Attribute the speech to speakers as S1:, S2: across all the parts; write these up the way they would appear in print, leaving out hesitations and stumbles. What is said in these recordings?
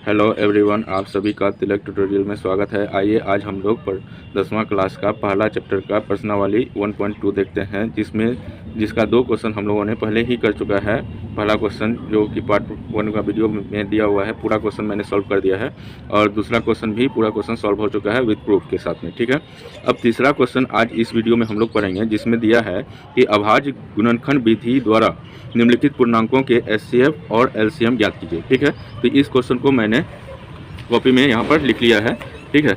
S1: Hello everyone, आप सभी का तिलक ट्यूटोरियल में स्वागत है। आइए आज हम लोग पर 10वां क्लास का पहला चैप्टर का प्रश्नावली 1.2 देखते हैं, जिसका 2 क्वेश्चन हम लोगों ने पहले ही कर चुका है। पहला क्वेश्चन जो कि पार्ट 1 का वीडियो में दिया हुआ है, पूरा क्वेश्चन मैंने सॉल्व कर दिया है, और दूसरा क्वेश्चन भी पूरा क्वेश्चन सॉल्व हो चुका है विद प्रूफ के साथ में। ठीक है, अब तीसरा क्वेश्चन आज इस वीडियो में हम लोग पढ़ेंगे, जिसमें दिया है कि अभाज्य गुणनखंड विधि द्वारा निम्नलिखित पूर्णांकों के एचसीएफ और एलसीएम ज्ञात कीजिए। ठीक है, तो इस क्वेश्चन को मैंने कॉपी में यहाँ पर लिख लिया है। ठीक है,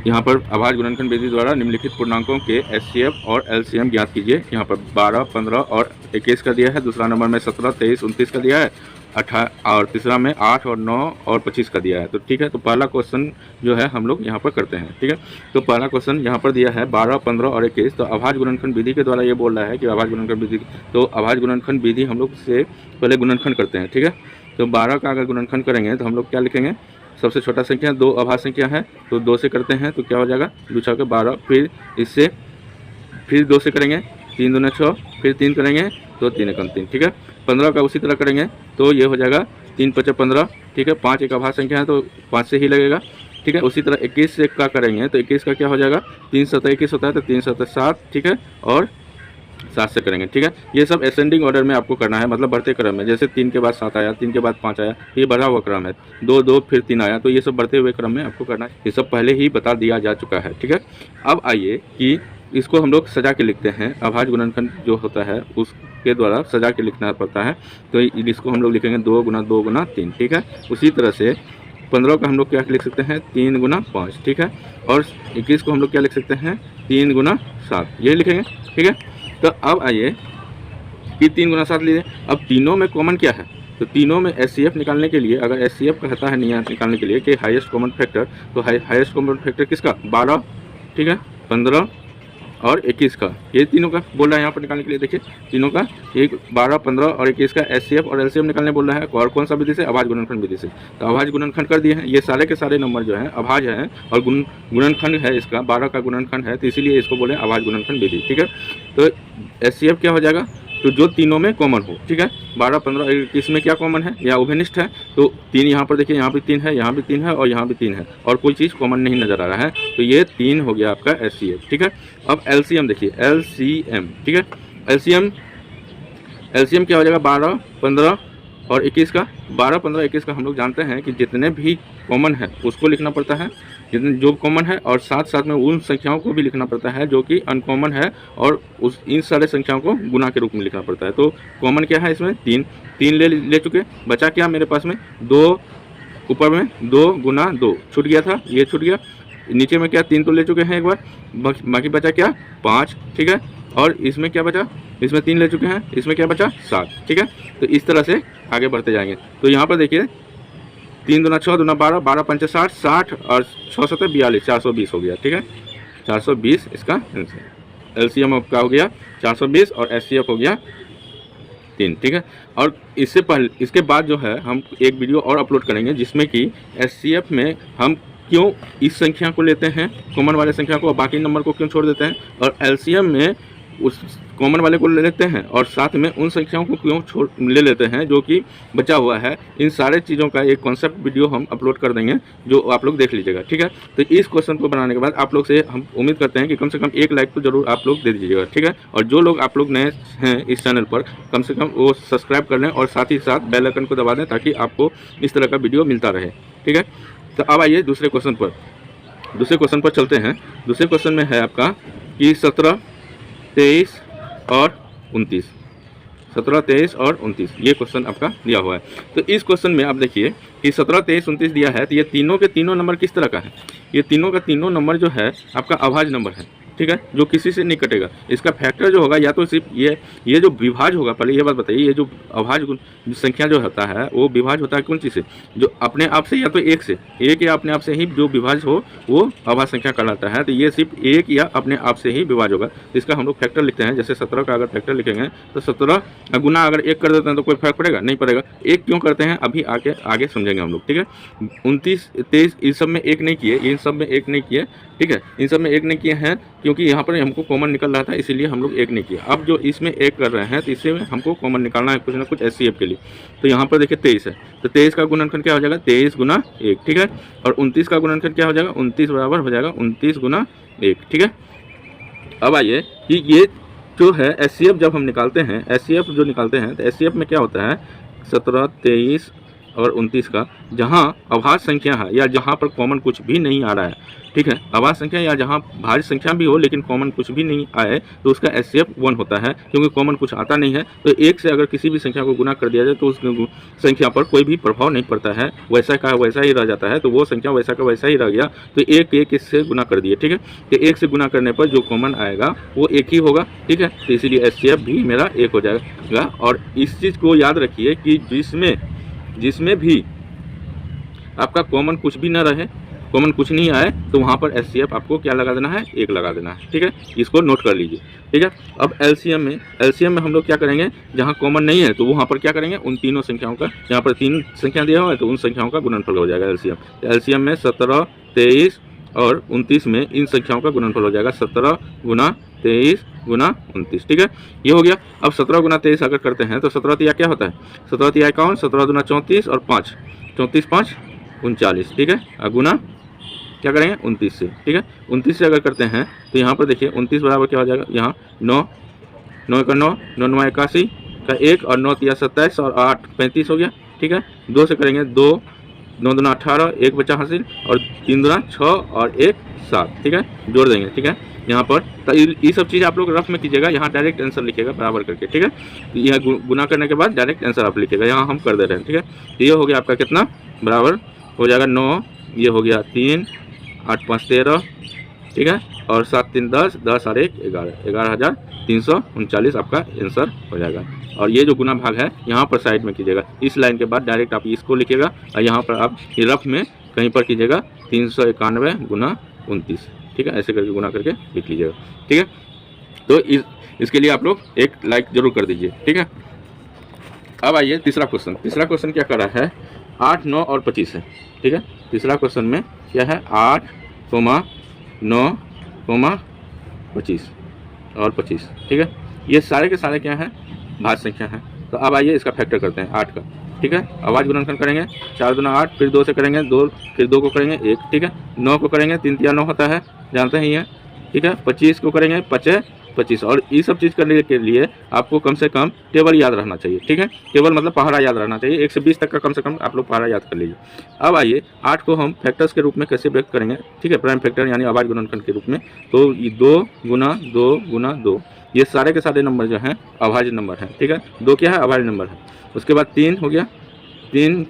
S1: यहाँ पर अभाज्य गुणनखंड विधि द्वारा निम्नलिखित पूर्णांकों के एचसीएफ और एलसीएम ज्ञात कीजिए। यहाँ पर 12, 15 और 21 का दिया है। दूसरा नंबर में 17, 23, 29 का दिया है। 18 और तीसरा में 8 और 9 और 25 का दिया है। तो ठीक है, तो पहला क्वेश्चन जो है हम लोग यहाँ पर करते हैं। ठीक है, तो पहला क्वेश्चन यहाँ पर दिया है 12, 15 और 21। तो अभाज्य गुणनखंड विधि के द्वारा ये बोल रहा है कि अभाज्य गुणनखंड विधि, तो अभाज्य गुणनखंड विधि हम लोग से पहले गुणनखंड करते हैं। ठीक है, तो 12 का अगर गुणनखंड करेंगे तो हम लोग क्या लिखेंगे? सबसे छोटा संख्या 2 अभाज्य संख्या है, तो 2 से करते हैं तो क्या हो जाएगा? 2 छक्के 12, फिर इससे फिर 2 से करेंगे, 3 दूने 6, फिर 3 करेंगे तो 3 एकम 3। ठीक है, 15 का उसी तरह करेंगे तो ये हो जाएगा 3 पचे 15। ठीक है, 5 एक अभाज्य संख्या है तो 5 से ही लगेगा। ठीक है, उसी तरह 21 से का करेंगे तो 21 का क्या हो जाएगा? 3 7 21 होता है तो 3 7 7। ठीक है, और 7 से करेंगे। ठीक है, ये सब असेंडिंग ऑर्डर में आपको करना है, मतलब बढ़ते क्रम में। जैसे 3 के बाद 7 आया, 3 के बाद 5 आया, ये बढ़ा हुआ क्रम है। 2 2 फिर 3 आया, तो ये सब बढ़ते हुए क्रम में आपको करना है। ये सब पहले ही बता दिया जा चुका है। ठीक है, अब आइए कि इसको हम लोग सजा के लिखते हैं। अभाज्य गुणनखंड जो होता है उसके द्वारा सजा के लिखना पड़ता है, तो इसको हम लोग लिखेंगे 2 गुना 2 गुना 3। ठीक है, उसी तरह से 15 का हम लोग क्या लिख सकते हैं? 3 गुना 5। ठीक है, और 21 को हम लोग क्या लिख सकते हैं? 3 गुना 7, ये लिखेंगे। ठीक है, तो अब आइए कि 3 गुना 7 लीजिए। अब तीनों में कॉमन क्या है? तो तीनों में एचसीएफ निकालने के लिए, अगर एचसीएफ कहता है निकालने के लिए कि हाईएस्ट कॉमन फैक्टर, तो हाईएस्ट कॉमन फैक्टर किसका? 12, ठीक है, 15 और 21 का, ये तीनों का बोल रहा है यहाँ पर निकालने के लिए। देखिए तीनों का, एक 12, 15 और 21 का एचसीएफ और एलसीएम निकालने बोल रहा है। और कौन सा विधि से? अभाज्य गुणनखंड विधि से। तो अभाज्य गुणनखंड कर दिए हैं। ये सारे के सारे नंबर जो हैं अभाज्य हैं, और गुणनखंड है इसका 12 का गुणनखंड है, तो इसीलिए इसको बोले अभाज्य गुणनखंड विधि। ठीक है, तो एचसीएफ क्या हो जाएगा? तो जो तीनों में कॉमन हो। ठीक है, 12, 15 और 21 में क्या कॉमन है? या उभयनिष्ठ है, तो 3 यहाँ पर देखिए, यहाँ भी 3 है, यहाँ भी 3 है और यहाँ भी 3 है, और कोई चीज़ कॉमन नहीं नज़र आ रहा है, तो ये 3 हो गया आपका एचसीएफ। ठीक है, अब एलसीएम देखिए, एलसीएम। ठीक है, एलसीएम क्या हो जाएगा? 12, 15 और 21 का। 12, 15, 21 का हम लोग जानते हैं कि जितने भी कॉमन है उसको लिखना पड़ता है, जितने जो कॉमन है, और साथ साथ में उन संख्याओं को भी लिखना पड़ता है जो कि अनकॉमन है, और इन सारे संख्याओं को गुना के रूप में लिखना पड़ता है। तो कॉमन क्या है इसमें? 3 ले चुके। बचा क्या मेरे पास में? 2, ऊपर में 2 गुना 2 छूट गया था, ये छूट गया। नीचे में क्या? 3 तो ले चुके हैं एक बार, बाकी बचा क्या? 5। ठीक है, और इसमें क्या बचा? इसमें 3 ले चुके हैं, इसमें क्या बचा? 7। ठीक है, तो इस तरह से आगे बढ़ते जाएंगे। तो यहाँ पर देखिए 3 दूना 6, दूना 12, 12 पंचे 60, 60 और 6 7 42, 420 हो गया। ठीक है, 420 इसका एलसीएम आपका हो गया 420, और एचसीएफ हो गया 3। ठीक है, और इससे पहले, इसके बाद जो है हम एक वीडियो और अपलोड करेंगे, जिसमें कि एचसीएफ में हम क्यों इस संख्या को लेते हैं, कॉमन वाले संख्या को, और बाकी नंबर को क्यों छोड़ देते हैं, और एलसीएम में उस कॉमन वाले को ले लेते हैं, और साथ में उन संख्याओं को क्यों ले लेते हैं जो कि बचा हुआ है। इन सारे चीज़ों का एक कॉन्सेप्ट वीडियो हम अपलोड कर देंगे, जो आप लोग देख लीजिएगा। ठीक है, तो इस क्वेश्चन को बनाने के बाद आप लोग से हम उम्मीद करते हैं कि कम से कम 1 लाइक तो जरूर आप लोग दे दीजिएगा। ठीक है, और जो लोग आप लोग नए हैं इस चैनल पर, कम से कम वो सब्सक्राइब कर लें, और साथ ही साथ बेल आइकन को दबा दें, ताकि आपको इस तरह का वीडियो मिलता रहे। ठीक है, तो अब आइए दूसरे क्वेश्चन पर चलते हैं। दूसरे क्वेश्चन में है आपका कि 17, 23 और 29, 17, 23 और 29, ये क्वेश्चन आपका दिया हुआ है। तो इस क्वेश्चन में आप देखिए कि 17, 23, 29 दिया है, तो ये तीनों के तीनों नंबर किस तरह का है? ये तीनों का तीनों नंबर जो है आपका अभाज्य नंबर है। ठीक है, जो किसी से नहीं कटेगा। इसका फैक्टर जो होगा, या तो सिर्फ ये जो विभाज्य होगा, पहले ये बात बताइए, ये जो अभाज्य संख्या जो होता है वो विभाज्य होता है कौन चीज़ से? जो अपने आप से, या तो 1 से, 1 या अपने आप से ही जो विभाज्य हो वो अभाज्य संख्या कहलाता है। तो ये सिर्फ 1 या अपने आप से ही विभाज्य होगा, तो इसका हम लोग फैक्टर लिखते हैं। जैसे 17 का अगर फैक्टर लिखेंगे तो 17 गुना अगर 1 कर देते हैं तो कोई फर्क पड़ेगा? नहीं पड़ेगा। 1 क्यों करते हैं अभी आगे समझेंगे हम लोग। ठीक है, 29, 23 इस सब में 1 नहीं किए, इन सब में 1 नहीं किए। ठीक है, इन सब में एक नहीं किए हैं क्योंकि यहाँ पर हमको कॉमन निकल रहा था, इसीलिए हम लोग एक नहीं किया। अब जो इसमें एक कर रहे हैं तो इससे हमको कॉमन निकालना है कुछ ना कुछ HCF के लिए। तो यहाँ पर देखिए 23 है, तो 23 का गुणनखंड क्या हो जाएगा 23 गुना 1, ठीक है। और 29 का गुणनखंड क्या हो जाएगा 29 बराबर हो जाएगा 29 गुना 1, ठीक है। अब आइए कि ये जो है HCF जब हम निकालते हैं, HCF जो निकालते हैं तो HCF में क्या होता है 17, 23 और 29 का जहाँ अभाज्य संख्या है या जहाँ पर कॉमन कुछ भी नहीं आ रहा है, ठीक है, अभाज्य संख्या या जहाँ भाज्य संख्या भी हो लेकिन कॉमन कुछ भी नहीं आए तो उसका HCF 1 होता है, क्योंकि कॉमन कुछ आता नहीं है। तो 1 से अगर किसी भी संख्या को गुना कर दिया जाए तो उस संख्या पर कोई भी प्रभाव नहीं पड़ता है, वैसा का वैसा ही रह जाता है। तो वो संख्या वैसा का वैसा ही रह गया, तो 1 इससे गुना कर दिए, ठीक है। तो 1 से गुना करने पर जो कॉमन आएगा वो 1 ही होगा, ठीक है। तो इसीलिए HCF भी मेरा 1 हो जाएगा। और इस चीज़ को याद रखिए कि जिसमें भी आपका कॉमन कुछ भी ना रहे, कॉमन कुछ नहीं आए, तो वहाँ पर HCF आपको क्या लगा देना है 1 लगा देना है, ठीक है। इसको नोट कर लीजिए, ठीक है। अब LCM में हम लोग क्या करेंगे, जहाँ कॉमन नहीं है तो वहाँ पर क्या करेंगे उन तीनों संख्याओं का, जहाँ पर 3 संख्या दिया हुआ है तो उन संख्याओं का गुणनफल हो जाएगा LCM में 17, 23 और 29 में इन संख्याओं का गुणनफल हो जाएगा 17 गुना 23 गुना 29, ठीक है। ये हो गया। अब 17 गुना 23 अगर करते हैं तो 17 तिया क्या होता है 17 तिया 51, 17 दुना 34 और 5, 34 5 39, ठीक है। गुना क्या करेंगे 29 से, ठीक है। 29 से अगर करते हैं तो यहाँ पर देखिए 29 बराबर क्या हो जाएगा, यहाँ 9, 9 का 9, 9 9 81 का 1 और 9 तिया 27 और 8 35 हो गया, ठीक है। 2 से करेंगे 2, 9 दुना 18, 1 बचा हासिल और 3 दुना 6 और 1 7, ठीक है, जोड़ देंगे, ठीक है। यहाँ पर तो ये सब चीज़ आप लोग रफ में कीजिएगा, यहाँ डायरेक्ट आंसर लिखिएगा बराबर करके, ठीक है। यह गुना करने के बाद डायरेक्ट आंसर आप लिखिएगा, यहाँ हम कर दे रहे हैं, ठीक है। तो ये हो गया आपका कितना बराबर हो जाएगा 9, ये हो गया 3, 8 5 13, ठीक है। और 7 3 10, 10 और 1 11, 11,339 आपका आंसर हो जाएगा। और ये जो गुना भाग है यहाँ पर साइड में कीजिएगा, इस लाइन के बाद डायरेक्ट आप इसको लिखिएगा और यहाँ पर आप रफ में कहीं पर कीजिएगा 391 गुना 29, ठीक है। ऐसे करके गुना करके लिख लीजिएगा, ठीक है। तो इसके लिए आप लोग एक लाइक जरूर कर दीजिए, ठीक है। अब आइए तीसरा क्वेश्चन क्या कर रहा है 8, 9 और 25 है, ठीक है। तीसरा क्वेश्चन में क्या है 8, 9, 25 और 25, ठीक है। ये सारे के सारे क्या हैं भाज्य संख्या हैं। तो अब आइए इसका फैक्टर करते हैं 8 का, ठीक है। अभाज्य गुणनखंड करेंगे 4 दुना 8, फिर 2 से करेंगे 2, फिर 2 को करेंगे 1, ठीक है। 9 को करेंगे 3 तिया 9 होता है, जानते हैं ये, ठीक है। 25 को करेंगे 5 25। और ये सब चीज़ करने के लिए आपको कम से कम टेबल याद रहना चाहिए, ठीक है। टेबल मतलब पहाड़ा याद रहना चाहिए, 1 से 20 तक का कम से कम आप लोग पहाड़ा याद कर लीजिए। अब आइए 8 को हम फैक्टर्स के रूप में कैसे व्यक्त करेंगे, ठीक है, प्राइम फैक्टर यानी अभाज्य गुणनखंड के रूप में। तो ये 2 गुना 2 गुना 2, ये सारे के सारे नंबर जो हैं अभाज्य नंबर हैं, ठीक है। 2 क्या है अभाज्य नंबर है। उसके बाद 3 हो गया, 3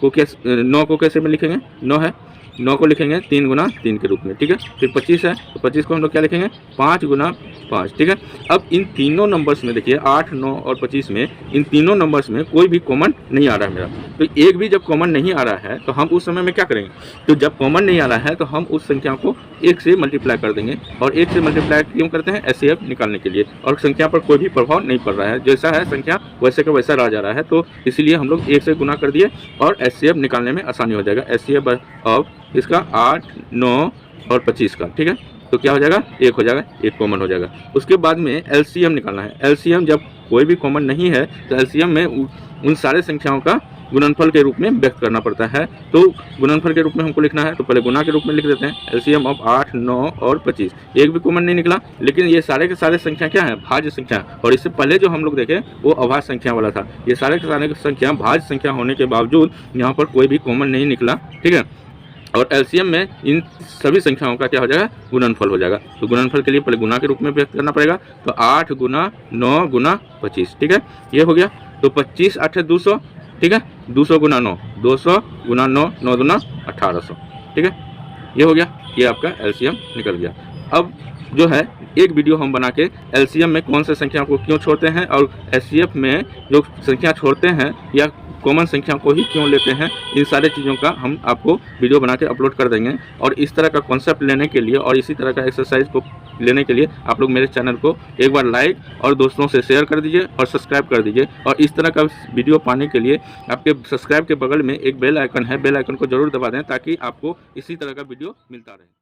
S1: को कैसे 9 को कैसे में लिखेंगे 9 है, 9 को लिखेंगे 3 गुना 3 के रूप में, ठीक है। फिर 25 है तो 25 को हम लोग क्या लिखेंगे 5 गुना 5, ठीक है। अब इन तीनों नंबर्स में देखिए 8, 9 और 25 में इन तीनों नंबर्स में कोई भी कॉमन नहीं आ रहा है मेरा। तो एक भी जब कॉमन नहीं आ रहा है तो हम उस समय में क्या करेंगे, तो जब कॉमन नहीं आ रहा है तो हम उस संख्या को 1 से मल्टीप्लाई कर देंगे। और 1 से मल्टीप्लाई क्यों करते हैं HCF निकालने के लिए, और संख्या पर कोई भी प्रभाव नहीं पड़ रहा है, जैसा है संख्या वैसे का वैसा रह जा रहा है। तो इसीलिए हम लोग 1 से गुना कर दिए और HCF निकालने में आसानी हो जाएगा। HCF ऑफ इसका 8, 9 और 25 का, ठीक है। तो क्या हो जाएगा 1 हो जाएगा, 1 कॉमन हो जाएगा। उसके बाद में LCM निकालना है। LCM जब कोई भी कॉमन नहीं है तो LCM में उन सारे संख्याओं का गुणनफल के रूप में व्यक्त करना पड़ता है। तो गुणनफल के रूप में हमको लिखना है तो पहले गुना के रूप में लिख देते हैं। LCM ऑफ 8, 9 और 25, एक भी कॉमन नहीं निकला, लेकिन ये सारे के सारे संख्या क्या है भाज्य संख्या। और इससे पहले जो हम लोग देखे वो अभाज्य संख्या वाला था। ये सारे के सारे संख्या भाज्य संख्या होने के बावजूद यहाँ पर कोई भी कॉमन नहीं निकला, ठीक है। और LCM में इन सभी संख्याओं का क्या हो जाएगा गुणनफल हो जाएगा। तो गुणनफल के लिए पहले गुना के रूप में व्यक्त करना पड़ेगा। तो 8 गुना 9 गुना 25, ठीक है, ये हो गया। तो 25 8 200, ठीक है, 200 गुना 9 200 गुना 9 9 दुना 1800, ठीक है, ये हो गया। ये आपका LCM निकल गया। अब जो है एक वीडियो हम बना के LCM में कौन से संख्या को क्यों छोड़ते हैं और HCF में जो संख्या छोड़ते हैं या कॉमन संख्या को ही क्यों लेते हैं, इन सारे चीज़ों का हम आपको वीडियो बना के अपलोड कर देंगे। और इस तरह का कॉन्सेप्ट लेने के लिए और इसी तरह का एक्सरसाइज को लेने के लिए आप लोग मेरे चैनल को एक बार लाइक और दोस्तों से शेयर कर दीजिए और सब्सक्राइब कर दीजिए। और इस तरह का वीडियो पाने के लिए आपके सब्सक्राइब के बगल में एक बेल आइकन है, बेल आइकन को जरूर दबा दें ताकि आपको इसी तरह का वीडियो मिलता रहे।